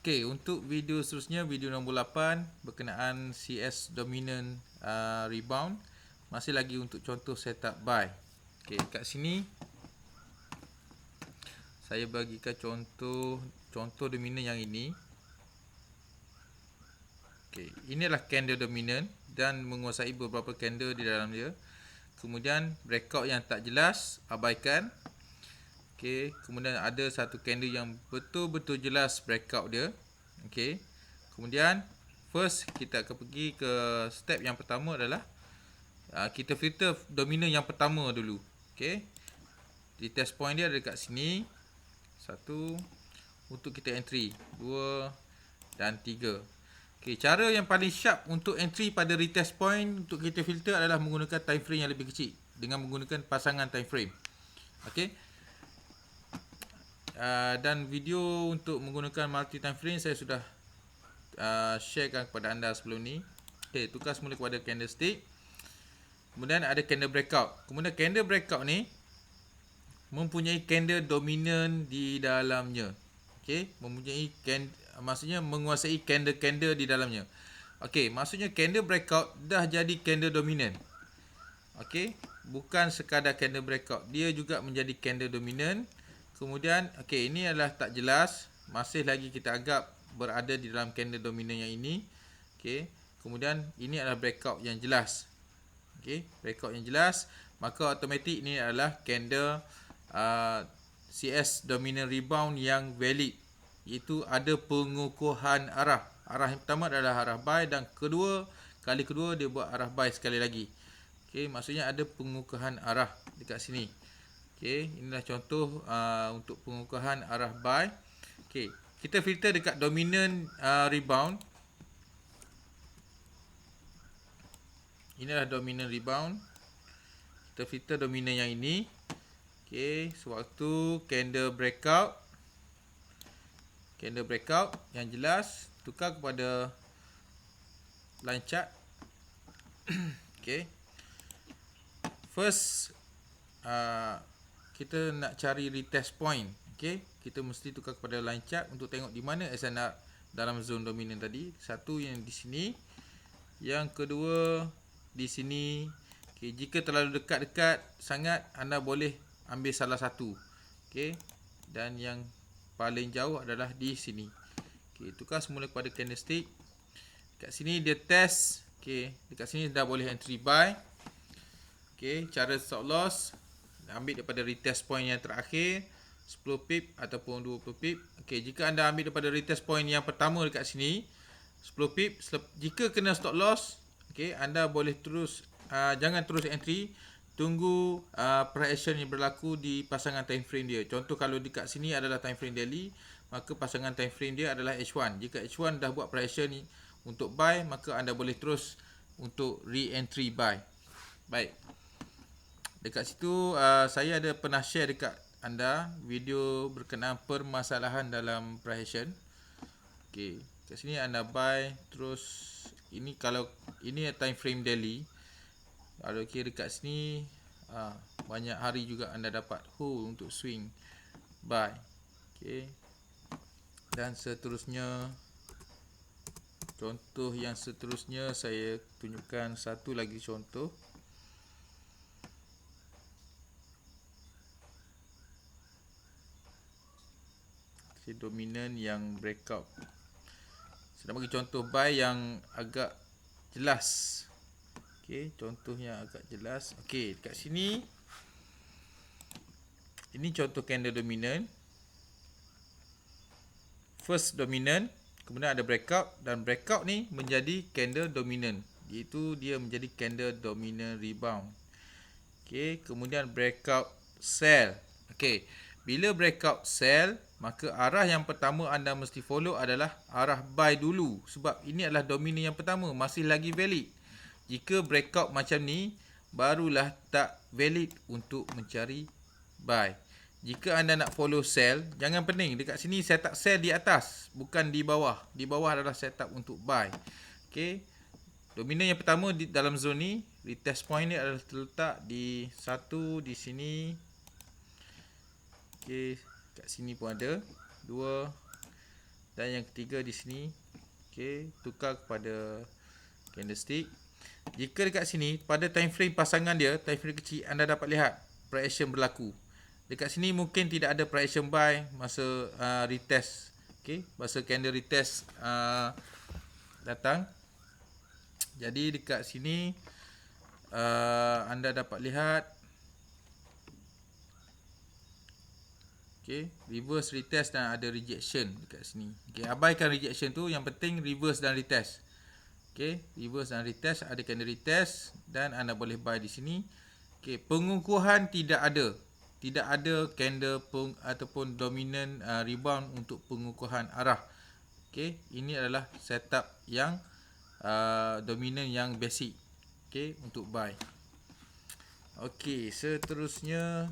Okey, untuk video seterusnya, video nombor 8 berkenaan CS dominant rebound. Masih lagi untuk contoh setup buy. Okey, kat sini saya bagikan contoh dominant yang ini. Okey, inilah candle dominant dan menguasai beberapa candle di dalam dia. Kemudian breakout yang tak jelas, abaikan. Okey, kemudian ada satu candle yang betul-betul jelas breakout dia. Okey. Kemudian first kita akan pergi ke step yang pertama adalah kita filter dominant yang pertama dulu. Okey. Di test point dia ada dekat sini. 1 untuk kita entry, 2 dan 3. Okey, cara yang paling sharp untuk entry pada retest point untuk kita filter adalah menggunakan time frame yang lebih kecil dengan menggunakan pasangan time frame. Okey. Dan video untuk menggunakan multi time frame saya sudah sharekan kepada anda sebelum ni. Okey, tukar semula kepada candlestick. Kemudian ada candle breakout. Kemudian candle breakout ni mempunyai candle dominant di dalamnya. Okey, maksudnya menguasai candle-candle di dalamnya. Okey, maksudnya candle breakout dah jadi candle dominant. Okey, bukan sekadar candle breakout, dia juga menjadi candle dominant. Kemudian okey, ini adalah tak jelas, masih lagi kita anggap berada di dalam candle dominant yang ini. Okey, kemudian ini adalah breakout yang jelas. Okey, breakout yang jelas, maka automatik ini adalah candle CS dominant rebound yang valid, iaitu ada pengukuhan arah. Arah yang pertama adalah arah buy dan kali kedua dia buat arah buy sekali lagi. Okey, maksudnya ada pengukuhan arah dekat sini. Okey, inilah contoh untuk pengukuhan arah buy. Okey, kita filter dekat dominant rebound. Inilah dominant rebound. Kita filter dominant yang ini. Okey, sewaktu candle breakout yang jelas, tukar kepada line chart. Okey. First kita nak cari retest point. Okey, kita mesti tukar kepada line chart untuk tengok di mana SNR dalam zone dominant tadi. Satu yang di sini, yang kedua di sini. Okey, jika terlalu dekat-dekat sangat, anda boleh ambil salah satu. Okey, dan yang paling jauh adalah di sini. Okey, tukar semula kepada candlestick. Kat sini dia test. Okey, dekat sini dah boleh entry buy. Okey, cara stop loss ambil daripada retest point yang terakhir 10 pip ataupun 20 pip. Okey, jika anda ambil daripada retest point yang pertama dekat sini 10 pip, jika kena stop loss, okey, anda boleh terus jangan terus entry, tunggu price action yang berlaku di pasangan time frame dia. Contoh kalau dekat sini adalah time frame daily, maka pasangan time frame dia adalah H1. Jika H1 dah buat price action ni untuk buy, maka anda boleh terus untuk re-entry buy. Baik. Dekat situ saya ada pernah share dekat anda video berkenaan permasalahan dalam price action. Okey, kat sini anda buy terus, ini kalau ini time frame daily. Kalau kira dekat sini banyak hari juga anda dapat hold untuk swing buy. Okey. Dan seterusnya, contoh yang seterusnya saya tunjukkan satu lagi contoh. Okey, dominant yang breakout. Saya nak bagi contoh buy yang agak jelas. Okey, contohnya agak jelas. Okey, dekat sini ini contoh candle dominant. First dominant, kemudian ada breakout, dan breakout ni menjadi candle dominant, iaitu dia menjadi candle dominant rebound. Okey, kemudian breakout sell. Okey, bila breakout sell, maka arah yang pertama anda mesti follow adalah arah buy dulu, sebab ini adalah dominant yang pertama, masih lagi valid. Jika breakout macam ni, barulah tak valid untuk mencari buy. Jika anda nak follow sell, jangan pening. Dekat sini setup sell di atas, bukan di bawah. Di bawah adalah setup untuk buy. Okey, dominant yang pertama di dalam zone ni, retest point ni adalah terletak di satu di sini. Okey, kat sini pun ada 2 Dan yang ketiga di sini, okey, tukar kepada candlestick. Jika dekat sini pada time frame pasangan dia, time frame kecil, anda dapat lihat price action berlaku. Dekat sini mungkin tidak ada price action buy masa retest. Okey, masa candle retest datang. Jadi dekat sini anda dapat lihat, okey, reverse retest dan ada rejection dekat sini. Okey, abaikan rejection tu, yang penting reverse dan retest. Okey, reverse dan retest, ada candle retest dan anda boleh buy di sini. Okey, pengukuhan tidak ada. Tidak ada candle ataupun dominant rebound untuk pengukuhan arah. Okey, ini adalah setup yang dominant yang basic. Okey, untuk buy. Okey, seterusnya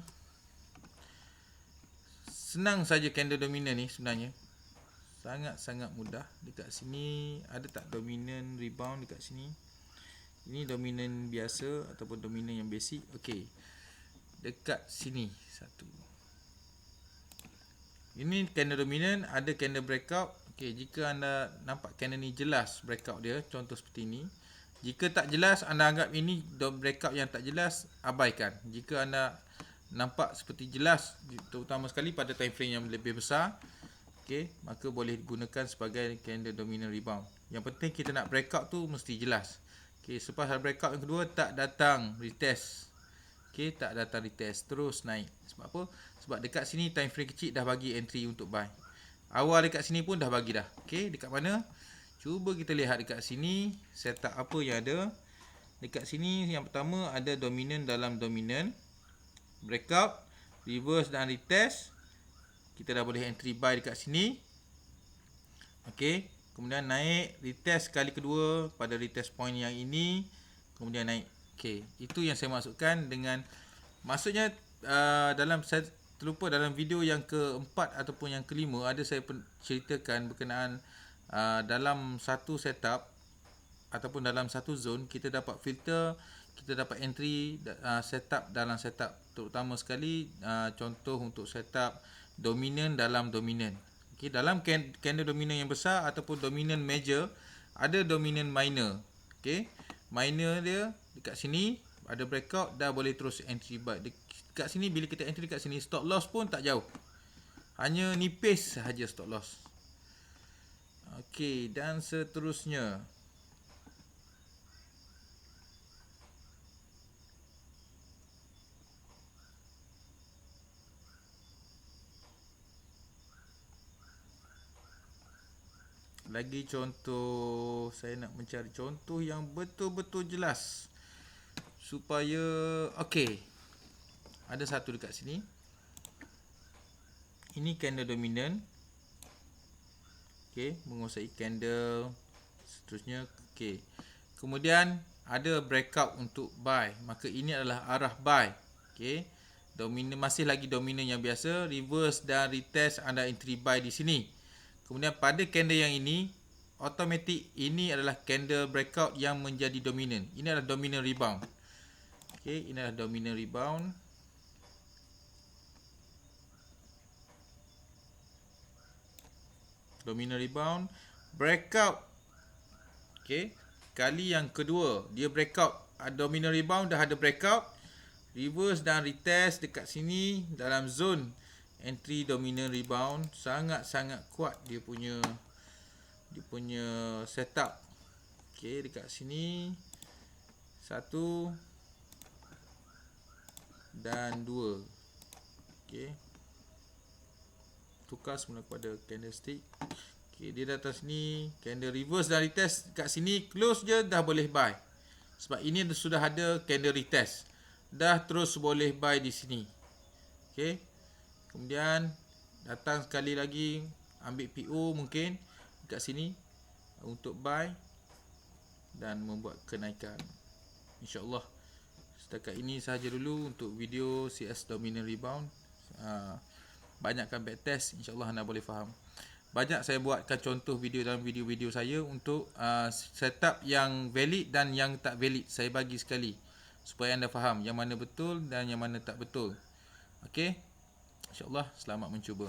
senang saja candle dominant ni sebenarnya. Sangat-sangat mudah. Dekat sini ada tak dominant rebound dekat sini? Ini dominant biasa ataupun dominant yang basic. Okey. Dekat sini satu. Ini candle dominant, ada candle breakout. Okey, jika anda nampak candle ni jelas breakout dia, contoh seperti ini. Jika tak jelas, anda anggap ini breakout yang tak jelas, abaikan. Jika anda nampak seperti jelas, terutama sekali pada time frame yang lebih besar, okey, maka boleh digunakan sebagai candle dominant rebound. Yang penting kita nak breakout tu mesti jelas. Okey, selepas breakout yang kedua tak datang retest. Okey, tak datang retest, terus naik. Sebab apa? Sebab dekat sini time frame kecil dah bagi entry untuk buy. Awal dekat sini pun dah bagi dah. Okey, dekat mana? Cuba kita lihat dekat sini setup apa yang ada. Dekat sini yang pertama ada dominant dalam dominant, breakout, reverse dan retest. Kita dah boleh entry buy dekat sini. Okey, kemudian naik retest kali kedua pada retest point yang ini, kemudian naik. Okey, itu yang saya maksudkan dengan, maksudnya dalam, saya terlupa dalam video yang keempat ataupun yang kelima ada saya ceritakan berkenaan dalam satu setup ataupun dalam satu zone kita dapat filter, kita dapat entry setup dalam setup, terutama sekali contoh untuk setup dominant dalam dominant. Okey, dalam candle dominant yang besar ataupun dominant major, ada dominant minor. Okey, minor dia dekat sini ada breakout, dah boleh terus entry buy. Dekat sini bila kita entry dekat sini, stop loss pun tak jauh, hanya nipis sahaja stop loss. Okey, dan seterusnya lagi contoh, saya nak mencari contoh yang betul-betul jelas supaya, okey, ada satu dekat sini. Ini candle dominant. Okey, menguasai candle. Seterusnya, okey. Kemudian ada breakout untuk buy, maka ini adalah arah buy. Okey, dominant, masih lagi dominant yang biasa, reverse dan retest, anda entry buy di sini. Kemudian pada candle yang ini, automatic ini adalah candle breakout yang menjadi dominant. Ini adalah dominant rebound. Okey, ini adalah dominant rebound. Dominant rebound, breakout. Okey, kali yang kedua dia breakout, dominant rebound dah ada breakout, reverse dan retest dekat sini dalam zone entry dominant rebound. Sangat-sangat kuat dia punya setup. Okey, dekat sini 1 dan 2. Okey, tukar semula kepada candlestick. Okey, dia datang sini, candle reverse dan retest kat sini, close je dah boleh buy. Sebab ini sudah ada candle retest, dah terus boleh buy di sini. Okey, kemudian datang sekali lagi, ambil PO mungkin kat sini untuk buy dan membuat kenaikan. InsyaAllah setakat ini sahaja dulu untuk video CS dominant rebound. Banyakkan backtest, insyaAllah anda boleh faham. Banyak saya buatkan contoh video dalam video-video saya untuk setup yang valid dan yang tak valid. Saya bagi sekali supaya anda faham yang mana betul dan yang mana tak betul. Okey, insyaAllah selamat mencuba.